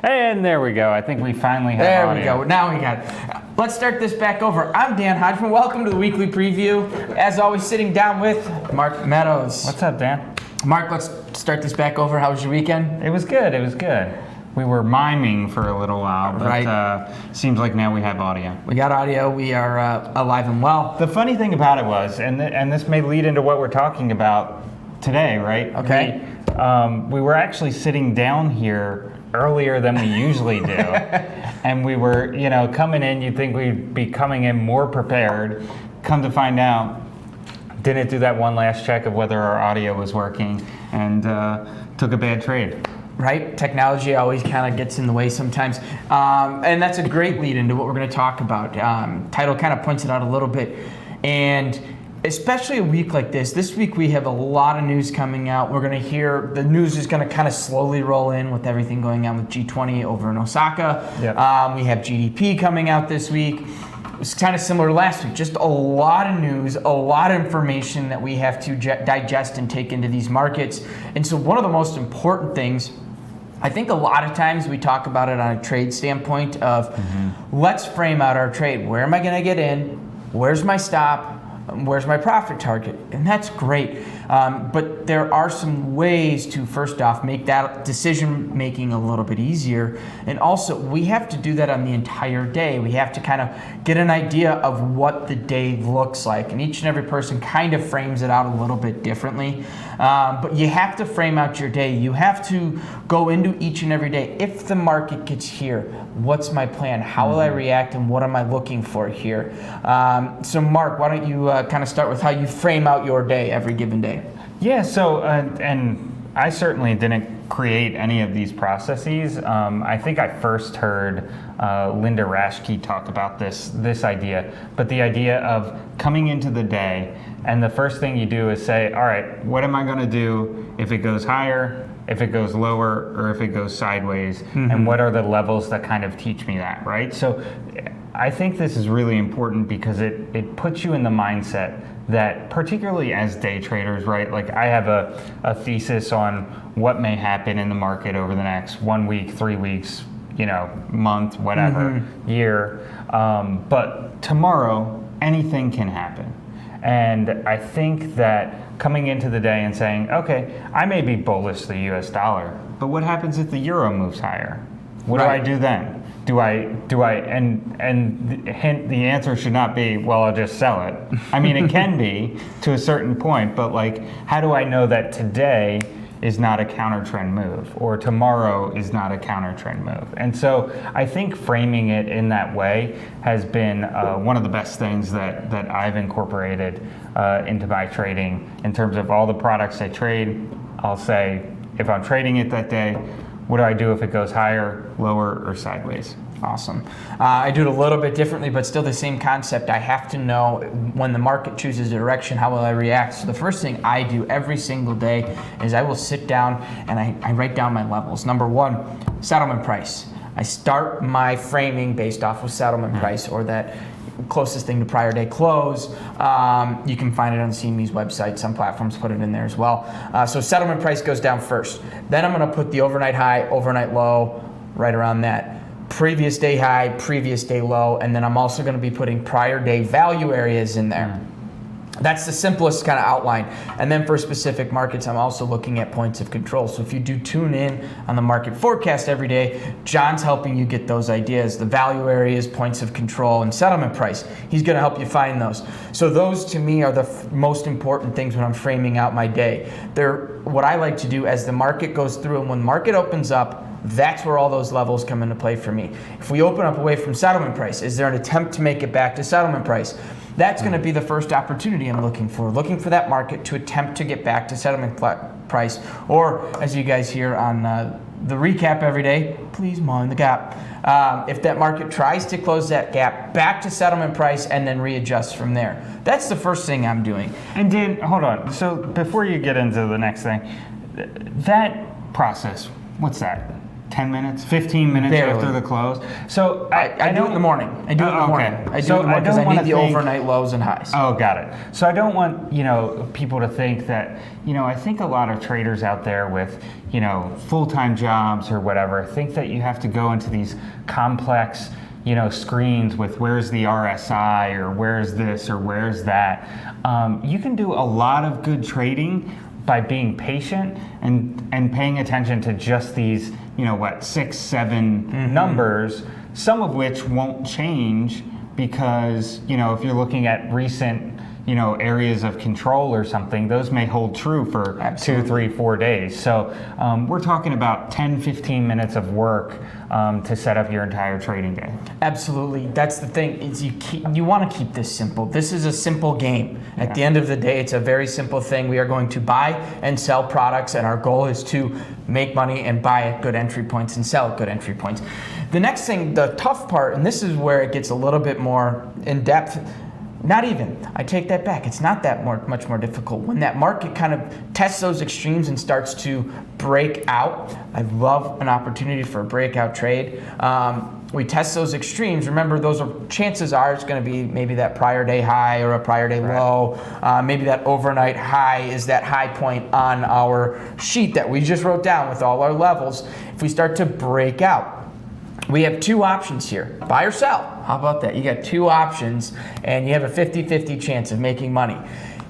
And there we go. I think we finally have There audio. we go. Now we got it. Let's start this back over. I'm Dan Hodgman. Welcome to the weekly preview. As always, sitting down with Mark Meadows. What's up, Dan? Mark, let's start this back over. How was your weekend? It was good. It was good. We were miming for a little while, but Right. Seems like now we have audio. We got audio. We are alive and well. The funny thing about it was, and this may lead into what we're talking about today, right? Okay. We were actually sitting down here earlier than we usually do. And we were, coming in, you'd think we'd be coming in more prepared. Come to find out, didn't do that one last check of whether our audio was working and took a bad trade. Right? Technology always kind of gets in the way sometimes. And that's a great lead into what we're going to talk about. Title kind of points it out a little bit. And especially a week like this week we have a lot of news coming out. We're going to hear, the news is going to kind of slowly roll in with everything going on with G20 over in Osaka. Yep. We have GDP coming out this week. It's kind of similar to last week, just a lot of news, a lot of information that we have to digest and take into these markets. And so one of the most important things, I think a lot of times we talk about it on a trade standpoint of let's frame out our trade. Where am I going to get in? Where's my stop? Where's my profit target? And that's great. But there are some ways to, first off, make that decision making a little bit easier. And also, we have to do that on the entire day. We have to kind of get an idea of what the day looks like. And each and every person kind of frames it out a little bit differently. But you have to frame out your day. You have to go into each and every day. If the market gets here, what's my plan? How will I react and what am I looking for here? So Mark, why don't you kind of start with how you frame out your day every given day? Yeah, so, and I certainly didn't create any of these processes. I think I first heard Linda Raschke talk about this idea, but the idea of coming into the day, and the first thing you do is say, all right, what am I going to do if it goes higher, if it goes lower, or if it goes sideways, and what are the levels that kind of teach me that, right? So I think this is really important because it puts you in the mindset that, particularly as day traders, right? Like I have a thesis on what may happen in the market over the next 1 week, 3 weeks, month, whatever, year. But tomorrow, anything can happen. And I think that coming into the day and saying, okay, I may be bullish the US dollar, but what happens if the euro moves higher? What do I do then? And hint, the answer should not be, well, I'll just sell it. I mean, it can be to a certain point, but like, how do I know that today is not a counter trend move or tomorrow is not a counter trend move? And so I think framing it in that way has been one of the best things that I've incorporated into my trading. In terms of all the products I trade, I'll say, if I'm trading it that day, what do I do if it goes higher, lower, or sideways? Awesome. I do it a little bit differently, but still the same concept. I have to know when the market chooses a direction, how will I react? So the first thing I do every single day is I will sit down and I write down my levels. Number one, settlement price. I start my framing based off of settlement price, or that closest thing to prior day close. You can find it on CME's website. Some platforms put it in there as well. So settlement price goes down first. Then I'm going to put the overnight high, overnight low, right around that. Previous day high, previous day low, and then I'm also going to be putting prior day value areas in there. That's the simplest kind of outline. And then for specific markets, I'm also looking at points of control. So if you do tune in on the market forecast every day, John's helping you get those ideas, the value areas, points of control, and settlement price. He's going to help you find those. So those to me are the most important things when I'm framing out my day. They're what I like to do as the market goes through, and when the market opens up, that's where all those levels come into play for me. If we open up away from settlement price, is there an attempt to make it back to settlement price? That's going to be the first opportunity I'm looking for that market to attempt to get back to settlement price. Or, as you guys hear on the recap every day, please mind the gap. If that market tries to close that gap back to settlement price and then readjust from there. That's the first thing I'm doing. And Dan, hold on. So before you get into the next thing, that process, what's that? 10 minutes, 15 minutes Barely. after the close. So I do it in don't- the morning. I do it in the Oh, morning. okay. I do So it in the morning because don't I need wanna the think- overnight lows and highs. Oh, got it. So I don't want, people to think that, I think a lot of traders out there with, full-time jobs or whatever, think that you have to go into these complex, screens with where's the RSI or where's this or where's that. You can do a lot of good trading by being patient and paying attention to just these, 6, 7 numbers, some of which won't change because, if you're looking at recent, areas of control or something, those may hold true for Absolutely. 2, 3, 4 days. So we're talking about 10, 15 minutes of work to set up your entire trading day. Absolutely. That's the thing is you want to keep this simple. This is a simple game. At the end of the day, it's a very simple thing. We are going to buy and sell products, and our goal is to make money and buy at good entry points and sell at good entry points. The next thing, the tough part, and this is where it gets a little bit more in depth. Not even. I take that back. It's not that much more difficult. When that market kind of tests those extremes and starts to break out, I love an opportunity for a breakout trade. We test those extremes. Remember, chances are it's going to be maybe that prior day high or a prior day low. Maybe that overnight high is that high point on our sheet that we just wrote down with all our levels. If we start to break out, we have two options here, buy or sell. How about that? You got two options and you have a 50-50 chance of making money.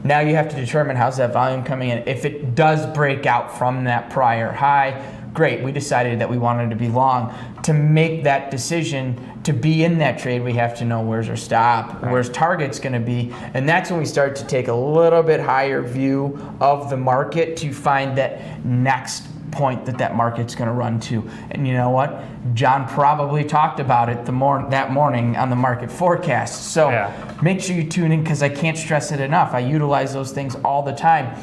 Now you have to determine how's that volume coming in. If it does break out from that prior high, great, we decided that we wanted to be long. To make that decision to be in that trade, we have to know where's our stop, where's target's gonna be, and that's when we start to take a little bit higher view of the market to find that next point that market's going to run to. And you know what? John probably talked about it that morning on the market forecast. So make sure you tune in because I can't stress it enough. I utilize those things all the time.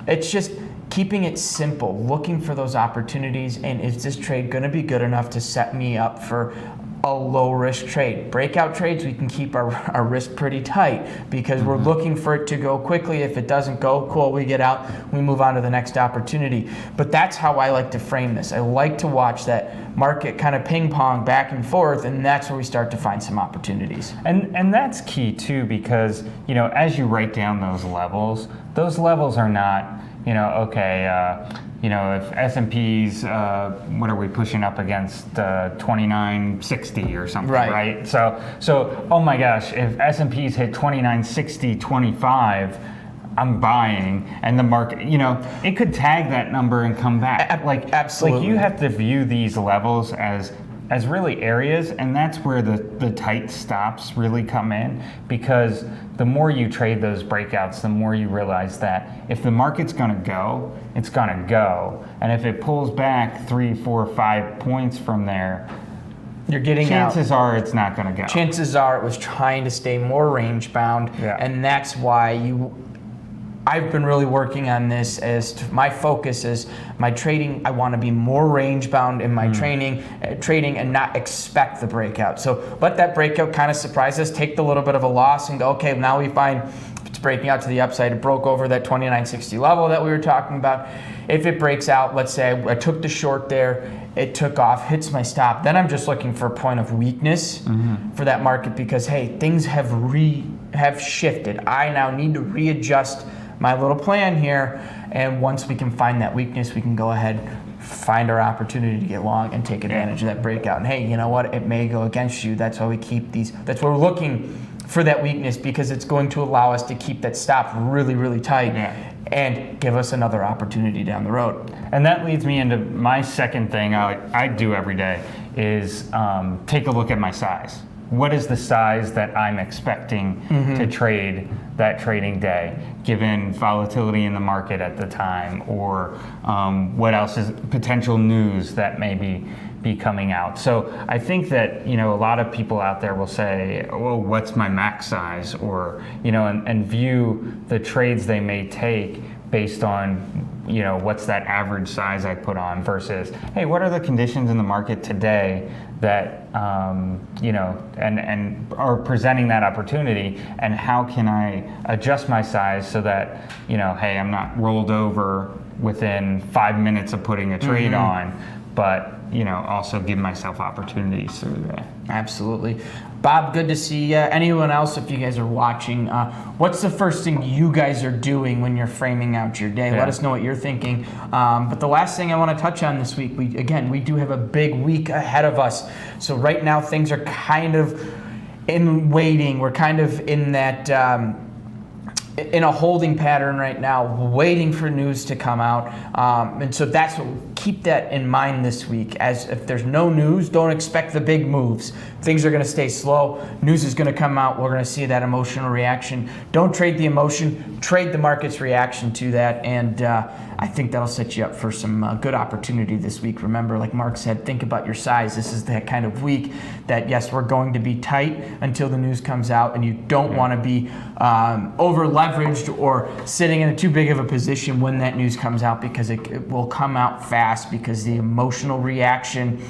It's just keeping it simple, looking for those opportunities, and is this trade going to be good enough to set me up for a low risk trade? Breakout trades, we can keep our risk pretty tight because we're looking for it to go quickly. If it doesn't go, cool, we get out, we move on to the next opportunity. But that's how I like to frame this. I like to watch that market kind of ping pong back and forth, and that's where we start to find some opportunities. And that's key too because, as you write down those levels are not, if S&P's, what are we pushing up against, 2960 or something, right? So, oh my gosh, if S&P's hit 2960.25, I'm buying, and the market, it could tag that number and come back. Absolutely. Like you have to view these levels as really areas, and that's where the tight stops really come in, because the more you trade those breakouts, the more you realize that if the market's going to go, it's going to go, and if it pulls back 3, 4, 5 points from there, you're getting chances are it's not going to go. Chances are it was trying to stay more range bound, and that's why I've been really working on this my focus is my trading. I want to be more range bound in my trading and not expect the breakout. So let that breakout kind of surprise us, take the little bit of a loss and go, okay, now we find it's breaking out to the upside. It broke over that 2960 level that we were talking about. If it breaks out, let's say I took the short there, it took off, hits my stop, then I'm just looking for a point of weakness for that market because, hey, things have shifted. I now need to readjust my little plan here, and once we can find that weakness, we can go ahead, find our opportunity to get long and take advantage of that breakout. And hey, you know what? It may go against you. That's why we keep these. That's why we're looking for that weakness, because it's going to allow us to keep that stop really, really tight and give us another opportunity down the road. And that leads me into my second thing I do every day is take a look at my size. What is the size that I'm expecting to trade that trading day, given volatility in the market at the time, or what else is potential news that may be coming out? So I think that a lot of people out there will say, "Well, what's my max size?" or and view the trades they may take based on what's that average size I put on versus, hey, what are the conditions in the market today that and are presenting that opportunity, and how can I adjust my size so that hey, I'm not rolled over within 5 minutes of putting a trade on, but also give myself opportunities through that. Absolutely. Bob, good to see you. Anyone else, if you guys are watching, what's the first thing you guys are doing when you're framing out your day? Yeah. Let us know what you're thinking. But the last thing I want to touch on this week, we do have a big week ahead of us. So right now things are kind of in waiting. We're kind of in that in a holding pattern right now, waiting for news to come out. And so keep that in mind this week. As if there's no news, don't expect the big moves. Things are going to stay slow. News is going to come out. We're going to see that emotional reaction. Don't trade the emotion, trade the market's reaction to that. And I think that'll set you up for some good opportunity this week. Remember, like Mark said, think about your size. This is that kind of week that, yes, we're going to be tight until the news comes out, and you don't want to be over leveraged or sitting in too big of a position when that news comes out, because it will come out fast, because the emotional reaction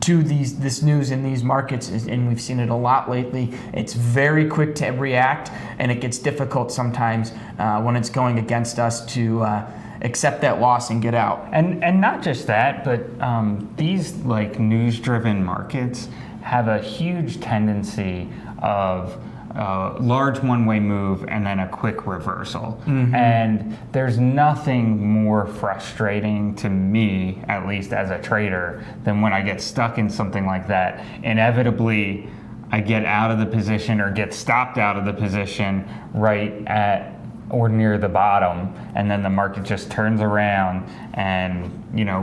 to this news in these markets and we've seen it a lot lately. It's very quick to react, and it gets difficult sometimes when it's going against us to accept that loss and get out. And not just that, but these like news-driven markets have a huge tendency of large one-way move and then a quick reversal. And there's nothing more frustrating to me, at least as a trader, than when I get stuck in something like that. Inevitably, I get out of the position or get stopped out of the position right at or near the bottom, and then the market just turns around and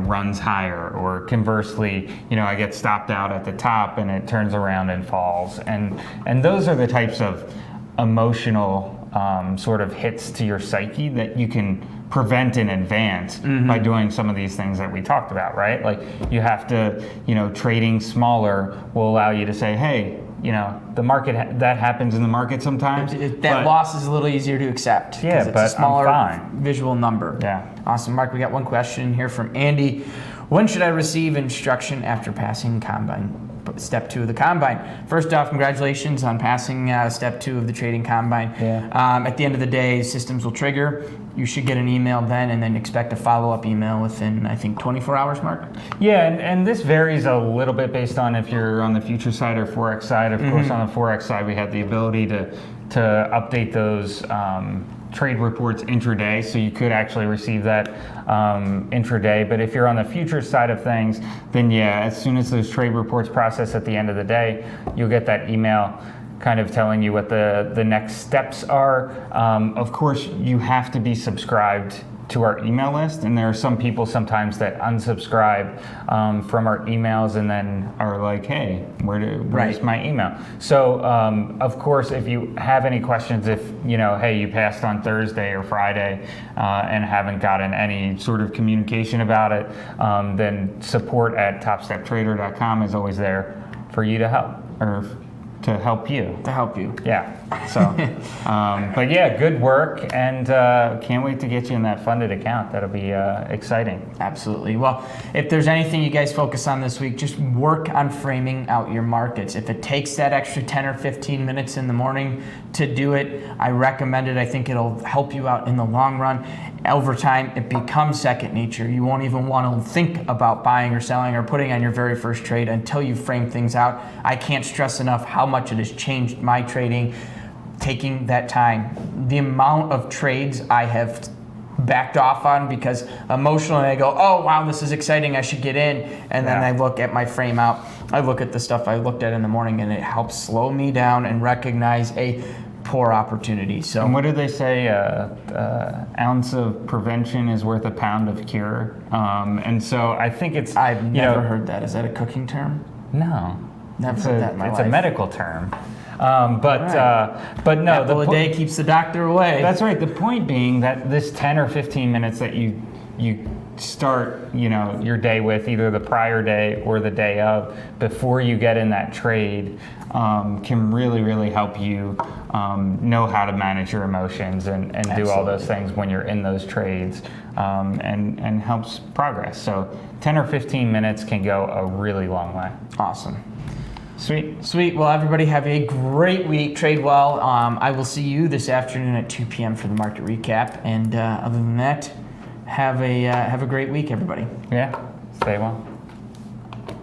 runs higher, or conversely, I get stopped out at the top and it turns around and falls, and those are the types of emotional sort of hits to your psyche that you can prevent in advance by doing some of these things that we talked about, right? Like you have to, trading smaller will allow you to say, hey, the market, that happens in the market sometimes. That loss is a little easier to accept. Yeah, it's but a smaller I'm fine. Visual number. Yeah. Awesome. Mark, we got one question here from Andy. When should I receive instruction after passing combine? Step 2 of the combine. First off, congratulations on passing step 2 of the trading combine. Yeah. At the end of the day, systems will trigger. You should get an email then, and then expect a follow-up email within, I think, 24 hours, Mark? Yeah, and this varies a little bit based on if you're on the future side or Forex side. Of course, on the Forex side, we have the ability to update those trade reports intraday, so you could actually receive that intraday. But if you're on the futures side of things, then yeah, as soon as those trade reports process at the end of the day, you'll get that email kind of telling you what the next steps are. Of course, you have to be subscribed to our email list, and there are some people sometimes that unsubscribe from our emails and then are like, hey, where's my email? So of course, if you have any questions, if hey, you passed on Thursday or Friday and haven't gotten any sort of communication about it, then support at topsteptrader.com is always there for you to help, or to help you. To help you. Yeah. So, but yeah, good work, and can't wait to get you in that funded account. That'll be exciting. Absolutely. Well, if there's anything you guys focus on this week, just work on framing out your markets. If it takes that extra 10 or 15 minutes in the morning to do it, I recommend it. I think it'll help you out in the long run. Over time, it becomes second nature. You won't even want to think about buying or selling or putting on your very first trade until you frame things out. I can't stress enough how much it has changed my trading, taking that time. The amount of trades I have backed off on because emotionally I go, oh wow, this is exciting, I should get in, and then I look at my frame out, I look at the stuff I looked at in the morning, and it helps slow me down and recognize a poor opportunity. So, and what do they say? Ounce of prevention is worth a pound of cure. And so I think it's. I've never heard that. Is that a cooking term? No, Never heard that in my life. It's a medical term. But no, apple a day keeps the doctor away. That's right. The point being that this 10 or 15 minutes that you start your day with, either the prior day or the day of, before you get in that trade, can really help you know how to manage your emotions and do all those things when you're in those trades, and helps progress. So 10 or 15 minutes can go a really long way. Awesome. Sweet. Well, everybody have a great week. Trade well. I will see you this afternoon at 2 p.m. for the market recap. And other than that, have a great week, everybody. Yeah. Stay well.